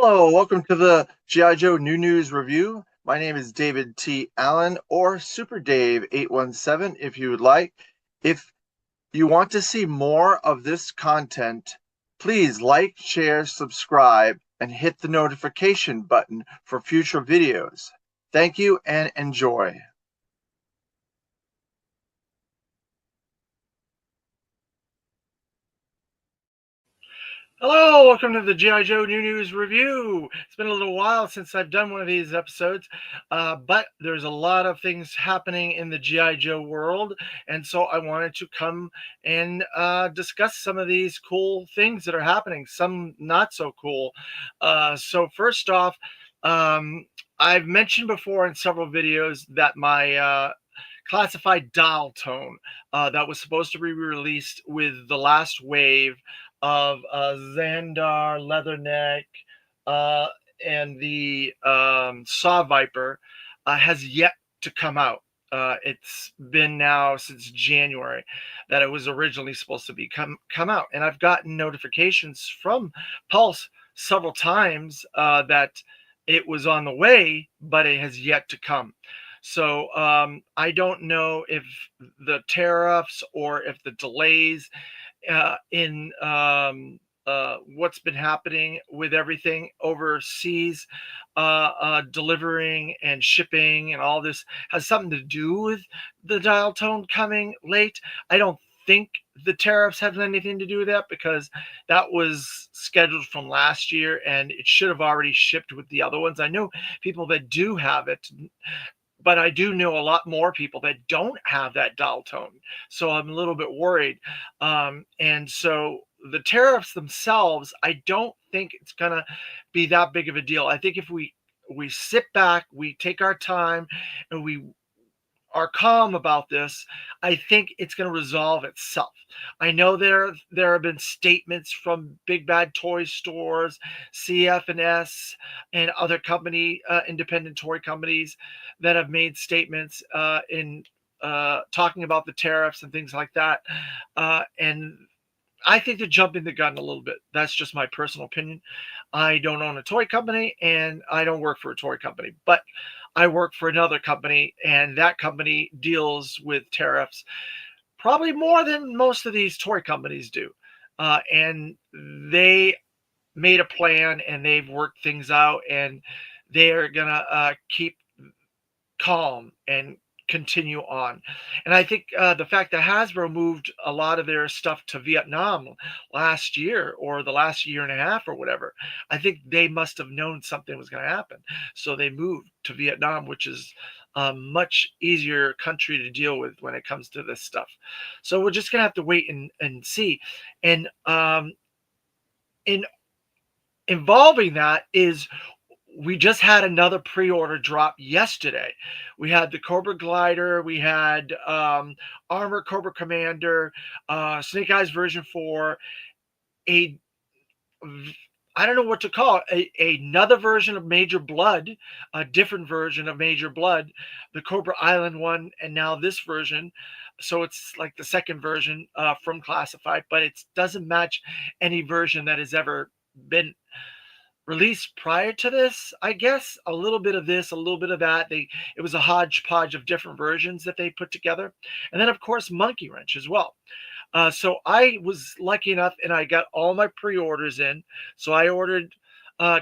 Hello, welcome to the G.I. Joe New News Review. My name is David T. Allen, or Super Dave 817 if you would like. If you want to see more of this content, please like, share, subscribe, and hit the notification button for future videos. Thank you and enjoy. Hello, welcome to the G.I. Joe New News Review. It's been a little while since I've done one of these episodes, but there's a lot of things happening in the G.I. Joe world, and so I wanted to come and discuss some of these cool things that are happening, some not so cool. So first off, I've mentioned before in several videos that my classified dial tone that was supposed to be released with the last wave of Xandar, Leatherneck, uh, and the Saw Viper has yet to come out. It's been now since January that it was originally supposed to be come out, and I've gotten notifications from Pulse several times that it was on the way, but it has yet to come. So I don't know if the tariffs or if the delays in what's been happening with everything overseas, delivering and shipping and all this has something to do with the dial tone coming late. I don't think the tariffs have anything to do with that because that was scheduled from last year and it should have already shipped with the other ones. I know people that do have it, but I do know a lot more people that don't have that dial tone. So I'm a little bit worried. And so the tariffs themselves, I don't think it's going to be that big of a deal. I think if we sit back, we take our time, and we are calm about this, I think it's going to resolve itself. I know there have been statements from big bad toy stores, CF&S, and other independent toy companies that have made statements in talking about the tariffs and things like that. And I think they're jumping the gun a little bit. That's just my personal opinion. I don't own a toy company and I don't work for a toy company, but I work for another company, and that company deals with tariffs probably more than most of these toy companies do. And they made a plan and they've worked things out, and they're going to keep calm and continue on. And I think the fact that Hasbro moved a lot of their stuff to Vietnam last year or the last year and a half or whatever, I think they must have known something was going to happen. So they moved to Vietnam, which is a much easier country to deal with when it comes to this stuff. So we're just going to have to wait and see. And in involving that is we just had another pre-order drop yesterday. We had the Cobra Glider, we had Armor Cobra Commander, Snake Eyes version 4, a I don't know what to call it, another version of Major Blood, a different version of Major Blood, the Cobra Island one, and now this version. So it's like the second version from Classified, but it doesn't match any version that has ever been released prior to this. I guess a little bit of this, a little bit of that. It was a hodgepodge of different versions that they put together, and then of course Monkey Wrench as well. So I was lucky enough, and I got all my pre-orders in. So I ordered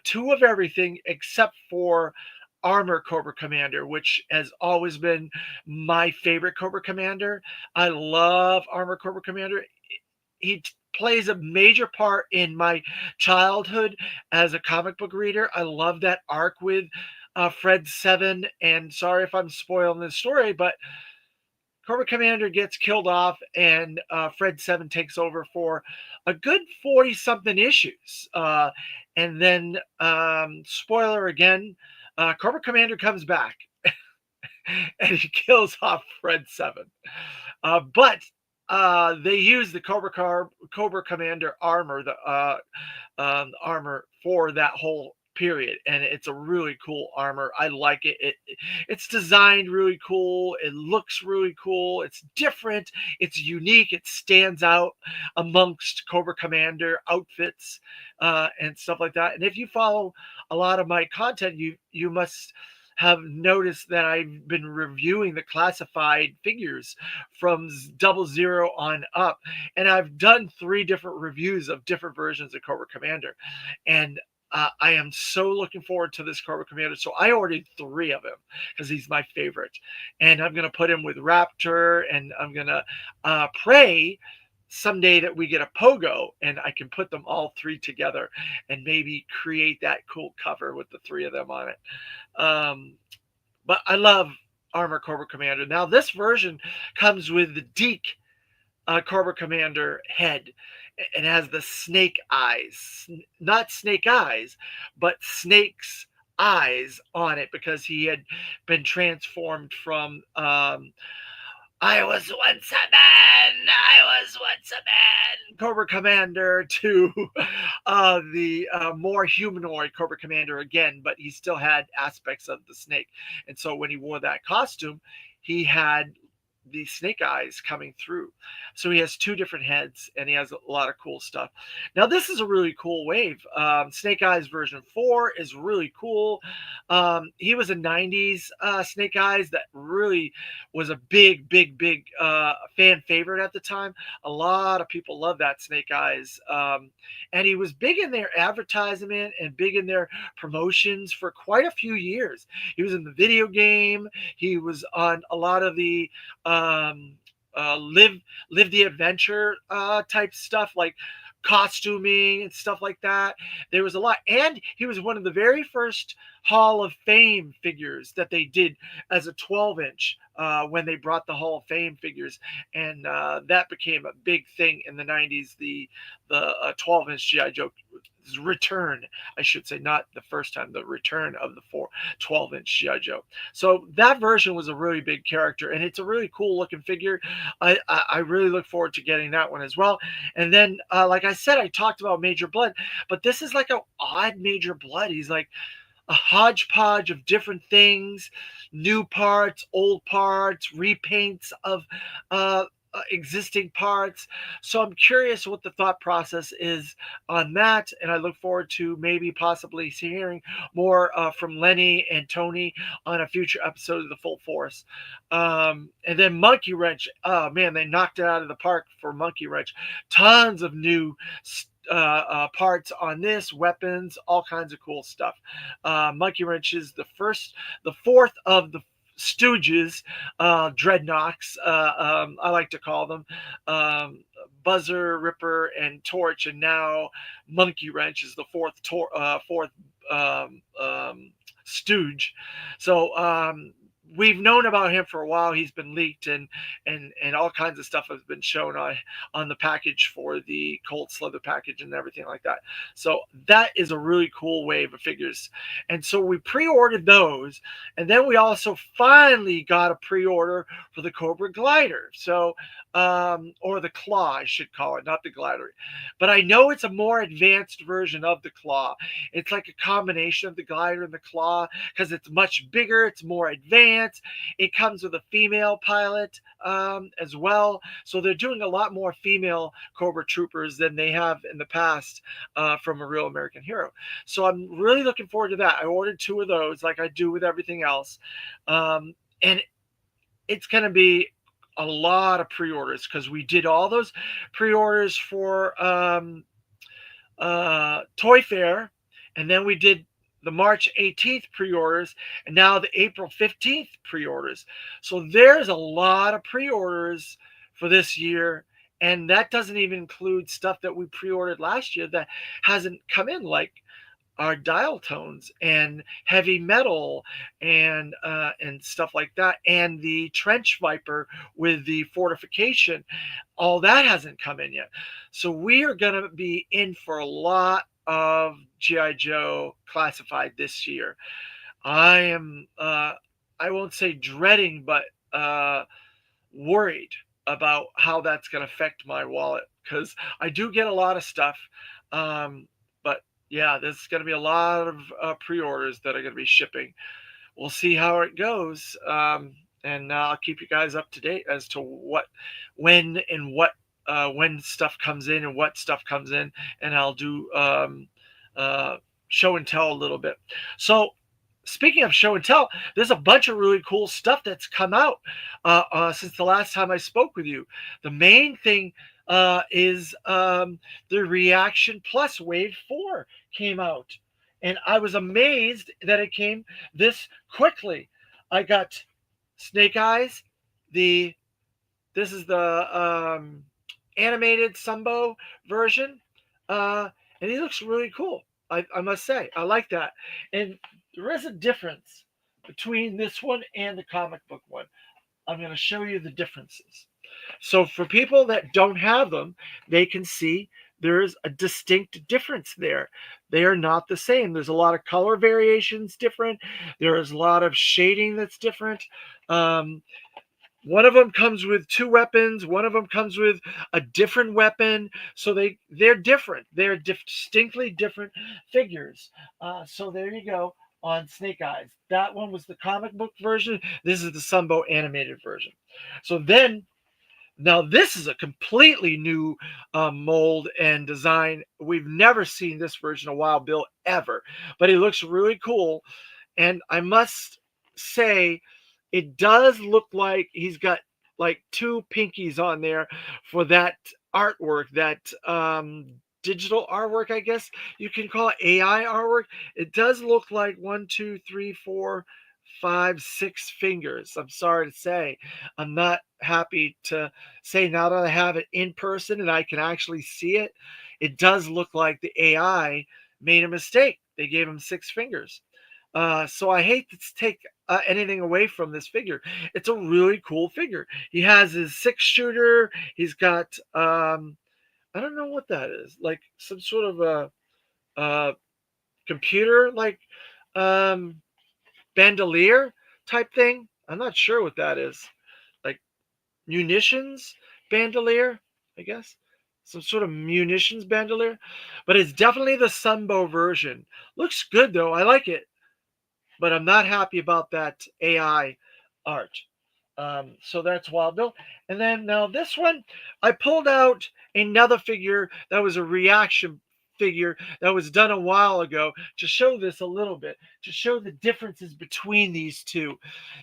two of everything except for Armor Cobra Commander, which has always been my favorite Cobra Commander. I love Armor Cobra Commander. He plays a major part in my childhood as a comic book reader. I love that arc with Fred Seven. And sorry if I'm spoiling this story, but Cobra Commander gets killed off, and Fred Seven takes over for a good 40 something issues. And then, spoiler again, Cobra Commander comes back and he kills off Fred Seven. But they use the Cobra Commander armor, the armor for that whole period. And it's a really cool armor. I like it. It's designed really cool. It looks really cool. It's different. It's unique. It stands out amongst Cobra Commander outfits and stuff like that. And if you follow a lot of my content, you must have noticed that I've been reviewing the classified figures from 00 on up, and I've done 3 different reviews of different versions of Cobra Commander, and I am so looking forward to this Cobra Commander. So I ordered 3 of him because he's my favorite, and I'm gonna put him with Raptor, and I'm gonna pray someday that we get a pogo and I can put them all 3 together and maybe create that cool cover with the 3 of them on it. But I love Armor Cobra Commander. Now this version comes with the Deke Cobra Commander head. It has the snake eyes, not snake eyes, but snake's eyes on it because he had been transformed from I was once a man. I was once a man. Cobra Commander to the more humanoid Cobra Commander again, but he still had aspects of the snake. And so when he wore that costume, he had the snake eyes coming through. So he has 2 different heads and he has a lot of cool stuff. Now, this is a really cool wave. Snake Eyes version 4 is really cool. He was a 90s Snake Eyes that really was a big fan favorite at the time. A lot of people love that Snake Eyes. And he was big in their advertisement and big in their promotions for quite a few years. He was in the video game. He was on a lot of the live the adventure type stuff like costuming and stuff like that. There was a lot, and he was one of the very first Hall of Fame figures that they did as a 12-inch when they brought the Hall of Fame figures, and that became a big thing in the 90s. The 12-inch GI Joe return, I should say, not the first time, the return of the 12-inch GI Joe. So that version was a really big character, and it's a really cool looking figure. I really look forward to getting that one as well. And then, like I said, I talked about Major Blood, but this is like an odd Major Blood. He's like a hodgepodge of different things, new parts, old parts, repaints of existing parts. So I'm curious what the thought process is on that, and I look forward to maybe possibly hearing more from Lenny and Tony on a future episode of the Full Force. And then Monkey Wrench, oh man, they knocked it out of the park for Monkey Wrench. Tons of new parts on this, weapons, all kinds of cool stuff. Monkey Wrench is the fourth of the Stooges, Dreadnoks, I like to call them, Buzzer, Ripper, and Torch, and now Monkey Wrench is the fourth Stooge. So we've known about him for a while. He's been leaked, and all kinds of stuff has been shown on the package for the Cold Slither package and everything like that. So that is a really cool wave of figures. And so we pre-ordered those, and then we also finally got a pre-order for the Cobra Glider. So or the Claw, I should call it, not the Glider. But I know it's a more advanced version of the Claw. It's like a combination of the Glider and the Claw because it's much bigger, it's more advanced. It comes with a female pilot as well. So they're doing a lot more female Cobra Troopers than they have in the past from A Real American Hero. So I'm really looking forward to that. I ordered 2 of those like I do with everything else. And it's going to be a lot of pre-orders because we did all those pre-orders for Toy Fair, and then we did the March 18th pre-orders, and now the April 15th pre-orders. So there's a lot of pre-orders for this year, and that doesn't even include stuff that we pre-ordered last year that hasn't come in, like our dial tones and heavy metal and stuff like that, and the trench viper with the fortification. All that hasn't come in yet. So we are going to be in for a lot of GI Joe classified this year. I am I won't say dreading, but worried about how that's going to affect my wallet because I do get a lot of stuff, but Yeah, there's going to be a lot of pre-orders that are going to be shipping. We'll see how it goes, and I'll keep you guys up to date as to when, and when stuff comes in and what stuff comes in, and I'll do uh, show and tell a little bit. So, speaking of show and tell, there's a bunch of really cool stuff that's come out since the last time I spoke with you. The main thing is the Reaction Plus Wave 4 came out. And I was amazed that it came this quickly. I got Snake Eyes. The This is the animated Sumbo version, uh, and he looks really cool. I must say, I like that. And there is a difference between this one and the comic book one. I'm going to show you the differences. So for people that don't have them, they can see there's a distinct difference there. They are not the same. There's a lot of color variations different. There is a lot of shading that's different. Um, one of them comes with two weapons. One of them comes with a different weapon. So they're different. They're distinctly different figures. So there you go on Snake Eyes. That one was the comic book version. This is the Sunbow animated version. So then now this is a completely new mold and design. We've never seen this version of Wild Bill ever, but it looks really cool. And I must say, it does look like he's got like two pinkies on there for that artwork, that digital artwork, I guess you can call it AI artwork. It does look like one, two, three, four, five, six fingers. I'm sorry to say. I'm not happy to say now that I have it in person and I can actually see it. It does look like the AI made a mistake. They gave him six fingers. So I hate to take anything away from this figure. It's a really cool figure. He has his six shooter. He's got I don't know what that is, like some sort of a computer like um, bandolier type thing. I'm not sure what that is. Like munitions bandolier, I guess. Some sort of munitions bandolier. But it's definitely the Sunbow version. Looks good though. I like it. But I'm not happy about that AI art. So that's Wild Bill. And then now this one, I pulled out another figure that was a reaction figure that was done a while ago to show this a little bit, to show the differences between these two.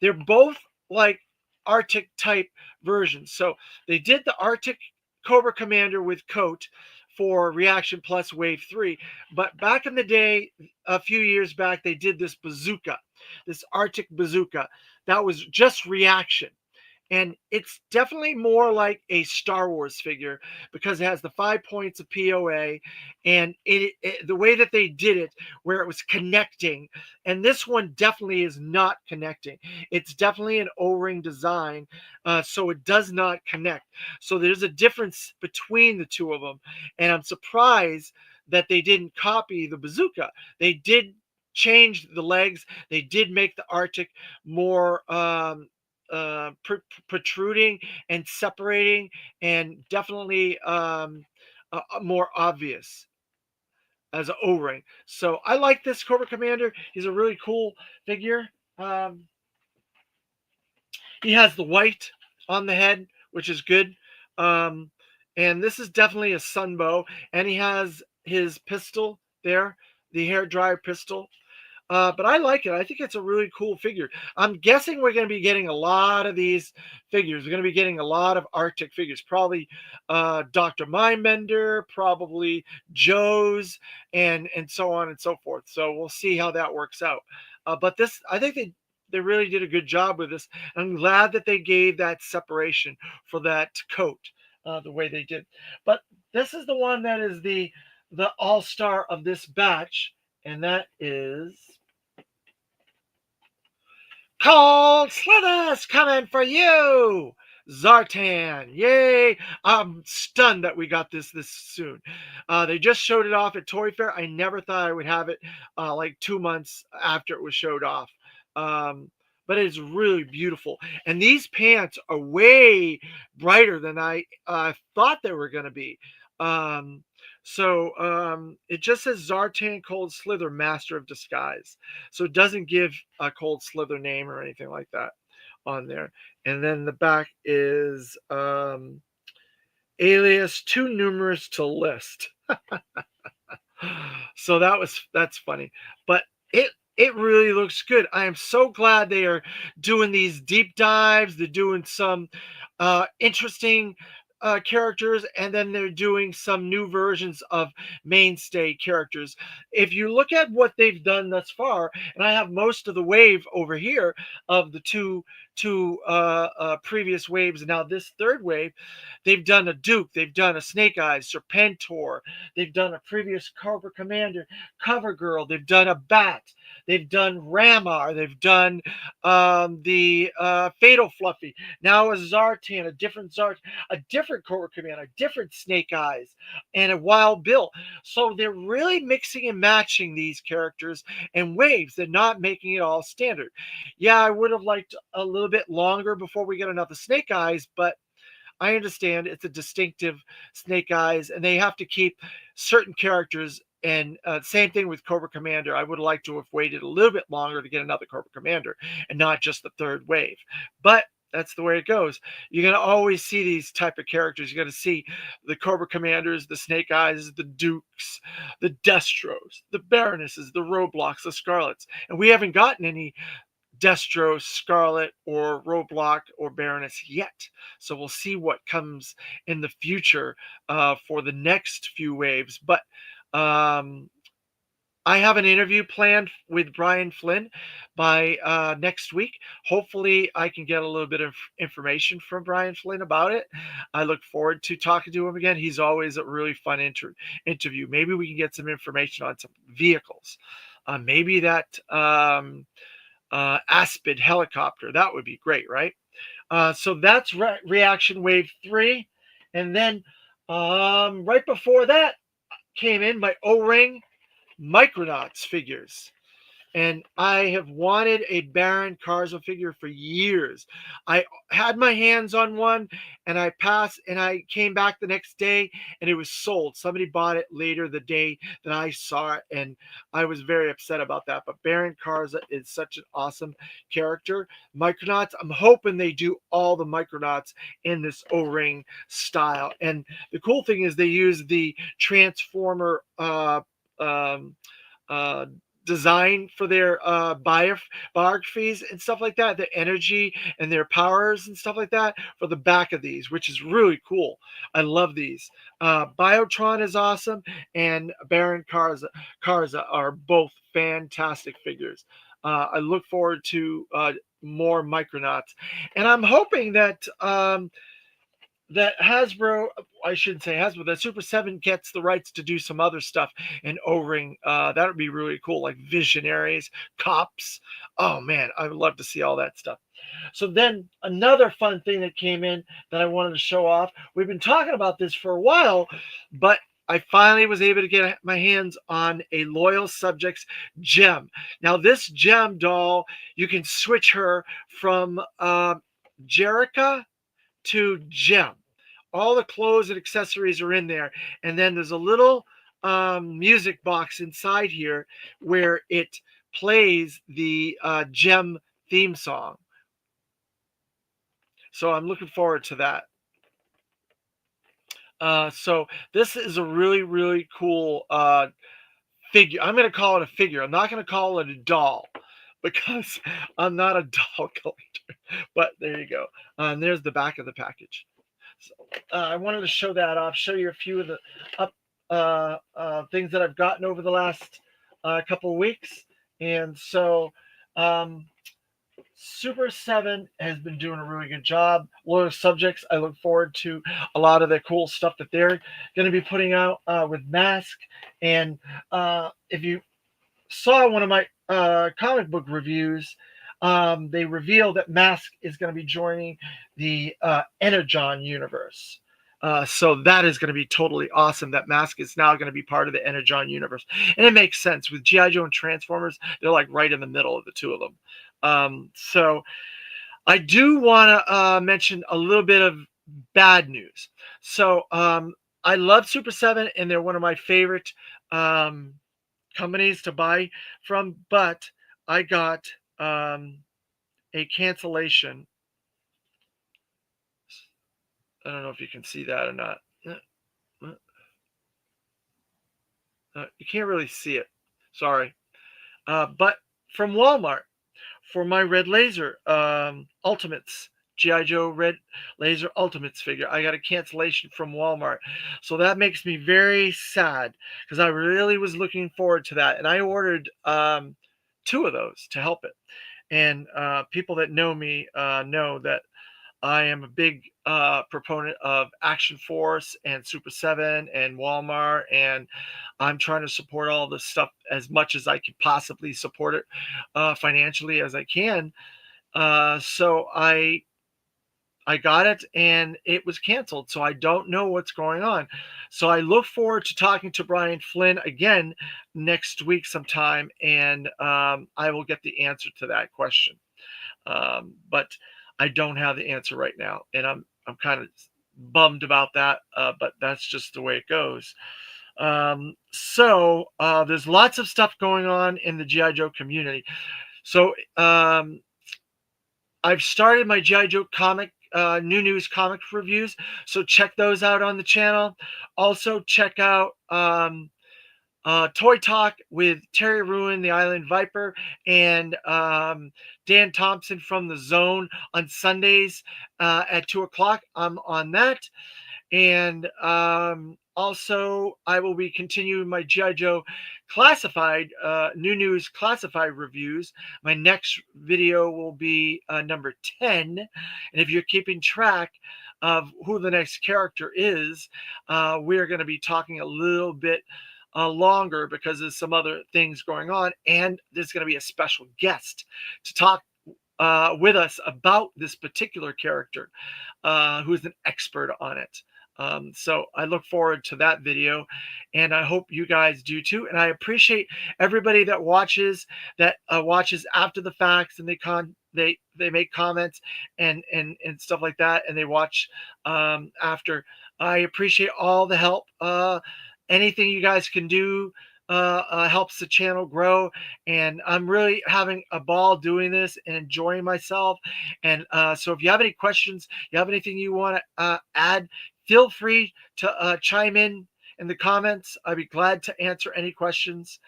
They're both like Arctic type versions. So they did the Arctic Cobra Commander with coat for Reaction Plus Wave 3. But back in the day, a few years back, they did this bazooka, this Arctic bazooka. That was just reaction. And it's definitely more like a Star Wars figure because it has the 5 points of POA and the way that they did it, where it was connecting. And this one definitely is not connecting. It's definitely an O-ring design, so it does not connect. So there's a difference between the two of them. And I'm surprised that they didn't copy the bazooka. They did change the legs. They did make the Arctic more protruding and separating, and definitely more obvious as an O-ring. So I like this Cobra Commander. He's a really cool figure. Um, he has the white on the head, which is good. Um, and this is definitely a Sunbow. And he has his pistol there, the hair dryer pistol. But I like it. I think it's a really cool figure. I'm guessing we're going to be getting a lot of these figures. We're going to be getting a lot of Arctic figures. Probably Dr. Mindbender, probably Joe's, and so on and so forth. So we'll see how that works out. But this, I think they really did a good job with this. I'm glad that they gave that separation for that coat the way they did. But this is the one that is the all-star of this batch, and that is Cold Slithers coming for you, Zartan. Yay! I'm stunned that we got this soon. They just showed it off at Toy Fair. I never thought I would have it like 2 months after it was showed off. But it's really beautiful. And these pants are way brighter than I thought they were going to be. Um, it just says Zartan Cold Slither, Master of Disguise. So it doesn't give a Cold Slither name or anything like that on there. And then the back is alias too numerous to list. So that's funny. But it really looks good. I am so glad they are doing these deep dives. They're doing some interesting characters, and then they're doing some new versions of mainstay characters. If you look at what they've done thus far, and I have most of the wave over here of the two previous waves, and now this third wave, they've done a Duke, they've done a Snake Eyes, Serpentor, they've done a previous Cobra Commander, Cover Girl, they've done a Bat, they've done Ramar, they've done the Fatal Fluffy, now a Zartan, a different Cobra Commander, a different Snake Eyes, and a Wild Bill. So they're really mixing and matching these characters and waves. They're not making it all standard. Yeah, I would have liked a little bit longer before we get another Snake Eyes, but I understand it's a distinctive Snake Eyes, and they have to keep certain characters. And same thing with Cobra Commander. I would like to have waited a little bit longer to get another Cobra Commander and not just the third wave. But that's the way it goes. You're going to always see these type of characters. You're going to see the Cobra Commanders, the Snake Eyes, the Dukes, the Destros, the Baronesses, the Roadblocks, the Scarlets. And we haven't gotten any Destro, Scarlet, or Roadblock, or Baroness yet. So we'll see what comes in the future for the next few waves. But I have an interview planned with Brian Flynn by next week. Hopefully, I can get a little bit of information from Brian Flynn about it. I look forward to talking to him again. He's always a really fun interview. Maybe we can get some information on some vehicles. Maybe that Aspid helicopter. That would be great, right? So that's reaction wave 3. And then right before that came in my O-ring Micronauts figures. And I have wanted a Baron Karza figure for years. I had my hands on one, and I came back the next day, and it was sold. Somebody bought it later the day that I saw it, and I was very upset about that. But Baron Karza is such an awesome character. Micronauts, I'm hoping they do all the Micronauts in this O-ring style. And the cool thing is they use the Transformer design for their biographies and stuff like that, the energy and their powers and stuff like that for the back of these, which is really cool. I love these. Biotron is awesome, and Baron Karza are both fantastic figures. I look forward to more Micronauts, and I'm hoping that that Hasbro, I shouldn't say Hasbro, that Super 7 gets the rights to do some other stuff in O-ring. That would be really cool, like Visionaries, Cops. Oh, man, I would love to see all that stuff. So then another fun thing that came in that I wanted to show off. We've been talking about this for a while, but I finally was able to get my hands on a Loyal Subjects gem. Now, this gem doll, you can switch her from Jerica to Gem. All the clothes and accessories are in there, and then there's a little music box inside here where it plays the Gem theme song. So I'm looking forward to that. So this is a really, really cool figure. I'm going to call it a figure. I'm not going to call it a doll because I'm not a doll collector. But there you go. And there's the back of the package. So, I wanted to show that off, show you a few of the things that I've gotten over the last couple of weeks. And so Super 7 has been doing a really good job. Loyal Subjects, I look forward to a lot of the cool stuff that they're going to be putting out with Mask. And if you saw one of my comic book reviews, they revealed that Mask is going to be joining the Energon universe. So that is going to be totally awesome. That Mask is now going to be part of the Energon universe. And it makes sense. With G.I. Joe and Transformers, they're like right in the middle of the two of them. So I do want to mention a little bit of bad news. So I love Super 7, and they're one of my favorite um, companies to buy from. But I got a cancellation. I don't know if you can see that or not. Uh, you can't really see it. Sorry. But from Walmart for my Red Laser Ultimates. GI Joe Red Laser Ultimates figure. I got a cancellation from Walmart. So that makes me very sad because I really was looking forward to that. And I ordered two of those to help it. And people that know me know that I am a big proponent of Action Force and Super 7 and Walmart, and I'm trying to support all this stuff as much as I can possibly support it financially as I can. So I got it and it was canceled. So I don't know what's going on. So I look forward to talking to Brian Flynn again next week sometime, and I will get the answer to that question. But I don't have the answer right now, and I'm kind of bummed about that. But that's just the way it goes. So there's lots of stuff going on in the GI Joe community. So I've started my GI Joe comic. New news comic reviews, so check those out on the channel. Also, check out Toy Talk with Terry Ruin, the Island Viper, and Dan Thompson from the Zone on Sundays at 2 o'clock. I'm on that. And also, I will be continuing my G.I. Joe classified, new news classified reviews. My next video will be number 10. And if you're keeping track of who the next character is, we're going to be talking a little bit longer because there's some other things going on. And there's going to be a special guest to talk with us about this particular character, who's an expert on it. So I look forward to that video, and I hope you guys do too. And I appreciate everybody that watches after the facts, and they make comments and stuff like that, and they watch after. I appreciate all the help. Anything you guys can do helps the channel grow, and I'm really having a ball doing this and enjoying myself. And so if you have any questions, you have anything you want to add, feel free to chime in the comments. I'd be glad to answer any questions.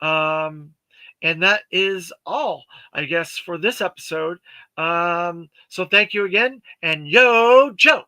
And that is all, I guess, for this episode. So thank you again, and yo, Joe.